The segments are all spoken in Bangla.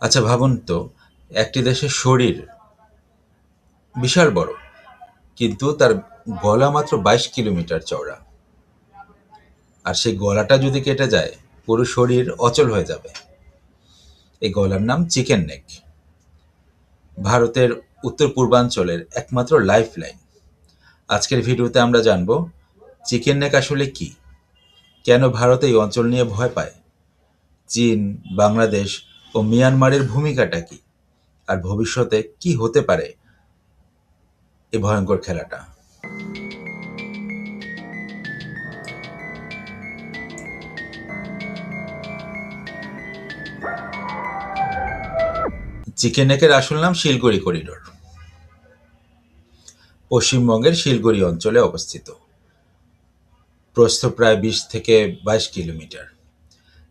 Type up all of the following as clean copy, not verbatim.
আচ্ছা ভাবুন তো, একটি দেশের শরীর বিশাল বড়, কিন্তু তার গলা মাত্র 22 কিলোমিটার চওড়া। আর সেই গলাটা যদি কেটে যায়, পুরো শরীর অচল হয়ে যাবে। এই গলার নাম চিকেন নেক। ভারতের উত্তর পূর্বাঞ্চলের একমাত্র লাইফ লাইন। আজকের ভিডিওতে আমরা জানব চিকেন নেক আসলে কি, কেন ভারত এই অঞ্চল নিয়ে ভয় পায়, চীন, বাংলাদেশ ও মিয়ানমারের ভূমিকাটা কি, আর ভবিষ্যতে কি হতে পারে এই ভয়ঙ্কর খেলাটা। চিকেন নেকের আসল নাম শিলগড়ি করিডোর। পশ্চিমবঙ্গের শিলগড়ি অঞ্চলে অবস্থিত। প্রস্থ প্রায় 20 থেকে 22 কিলোমিটার।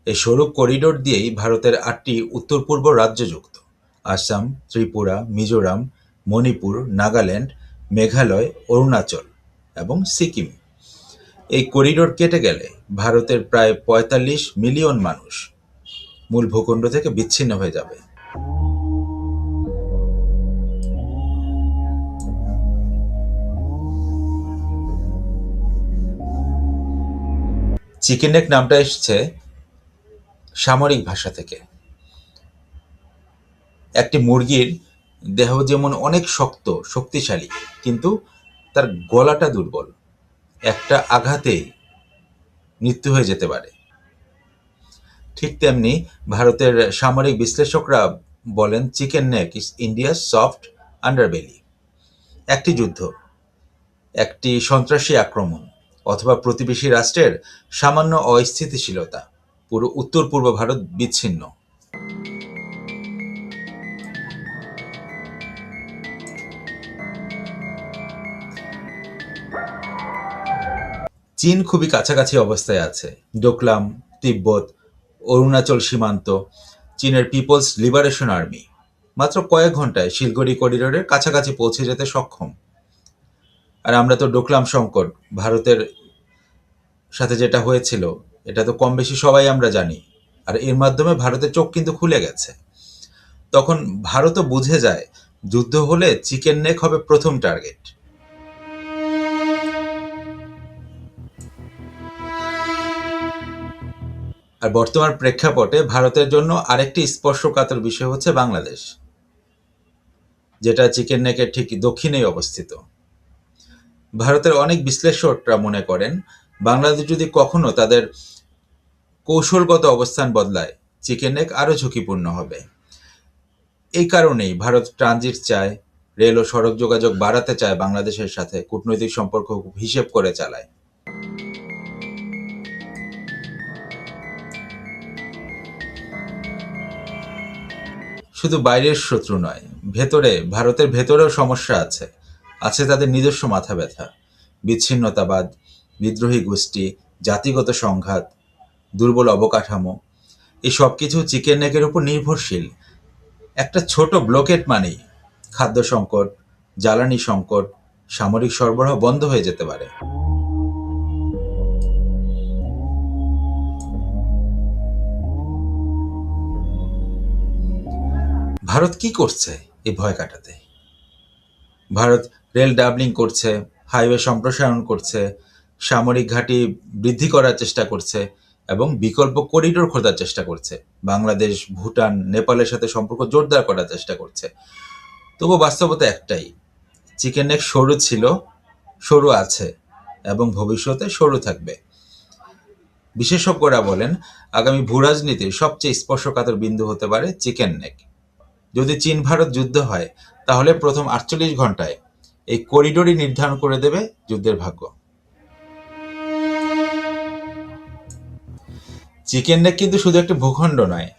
এই সরু করিডোর দিয়েই ভারতের 8টি উত্তর পূর্ব রাজ্য যুক্ত: আসাম, ত্রিপুরা, মিজোরাম, মণিপুর, নাগাল্যান্ড, মেঘালয়, অরুণাচল এবং সিকিম। এই করিডোর কেটে গেলে ভারতের প্রায় 45 মিলিয়ন মানুষ মূল ভূখণ্ড থেকে বিচ্ছিন্ন হয়ে যাবে। চিকেন নেক নামটা এসছে সামরিক ভাষা থেকে। একটি মুরগির দেহ যেমন অনেক শক্তিশালী, কিন্তু তার গলাটা দুর্বল। একটা আঘাতেই মৃত্যু হয়ে যেতে পারে। ঠিক তেমনি ভারতের সামরিক বিশ্লেষকরা বলেন chicken neck is India's soft underbelly. একটি যুদ্ধ, একটি সন্ত্রাসী আক্রমণ অথবা প্রতিবেশী রাষ্ট্রের সামান্য অস্থিতিশীলতা, পুরো উত্তর পূর্ব ভারত বিচ্ছিন্ন। চীন খুবই কাছাকাছি অবস্থায় আছে। ডোকলাম, তিব্বত, অরুণাচল সীমান্ত। চীনের পিপলস লিবারেশন আর্মি মাত্র কয়েক ঘন্টায় শিলগড়ি করিডোরের কাছাকাছি পৌঁছে যেতে সক্ষম। আর আমরা তো ডোকলাম সংকট, ভারতের সাথে যেটা হয়েছিল, এটা তো কম বেশি সবাই আমরা জানি। আর এর মাধ্যমে ভারতের চোখ কিন্তু খুলে গেছে। তখন ভারতও বুঝে যায় যুদ্ধ হলে চিকেন নেক হবে প্রথম টার্গেট। আর বর্তমান প্রেক্ষাপটে ভারতের জন্য আরেকটি স্পর্শকাতর বিষয় হচ্ছে বাংলাদেশ, যেটা চিকেন নেকের ঠিক দক্ষিণেই অবস্থিত। ভারতের অনেক বিশ্লেষকরা মনে করেন বাংলাদেশ যদি কখনো তাদের কৌশলগত অবস্থান বদলায়, চিকেন নেক আরও ঝুঁকিপূর্ণ হবে। এই কারণেই ভারত ট্রানজিট চায়, রেল ও সড়ক যোগাযোগ বাড়াতে চায়, বাংলাদেশের সাথে কূটনৈতিক সম্পর্ক হিসেব করে চালায়। শুধু বাইরের শত্রু নয়, ভারতের ভেতরেও সমস্যা আছে। আছে তাদের নিজস্ব মাথা ব্যথা, বিচ্ছিন্নতাবাদ, বিদ্রোহী গোষ্ঠী, জাতিগত সংঘাত, দুর্বল অবকাঠামো। এই সব কিছু চিকেন নেকের উপর নির্ভরশীল। একটা ছোট ব্লকেট মানেই খাদ্য সংকট, জ্বালানি সংকট, সামরিক সরবরাহ বন্ধ হয়ে যেতে পারে। ভারত কি করছে এই ভয় কাটাতে? ভারত রেল ডাবলিং করছে, হাইওয়ে সম্প্রসারণ করছে, সামরিক ঘাঁটি বৃদ্ধি করার চেষ্টা করছে এবং বিকল্প করিডোর খোঁজার চেষ্টা করছে। বাংলাদেশ, ভুটান, নেপালের সাথে সম্পর্ক জোরদার করার চেষ্টা করছে। তবু বাস্তবতা একটাই, চিকেন নেক সরু ছিল, সরু আছে এবং ভবিষ্যতে সরু থাকবে। বিশেষজ্ঞরা বলেন আগামী ভূরাজনীতির সবচেয়ে স্পর্শকাতর বিন্দু হতে পারে চিকেন নেক। যদি চীন ভারত যুদ্ধ হয়, তাহলে প্রথম 48 ঘন্টায় এই করিডোরই নির্ধারণ করে দেবে যুদ্ধের ভাগ্য। চিকেন নেক কিন্তু শুধু একটি ভূখণ্ড নয়,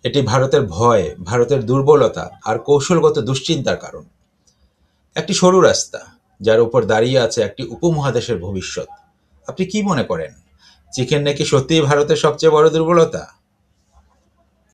এটি ভারতের ভয়, ভারতের দুর্বলতা আর কৌশলগত দুশ্চিন্তার কারণ। একটি সরু রাস্তা, যার উপর দাঁড়িয়ে আছে একটি উপমহাদেশের ভবিষ্যৎ। আপনি কি মনে করেন, চিকেন নেক কি সত্যিই ভারতের সবচেয়ে বড় দুর্বলতা?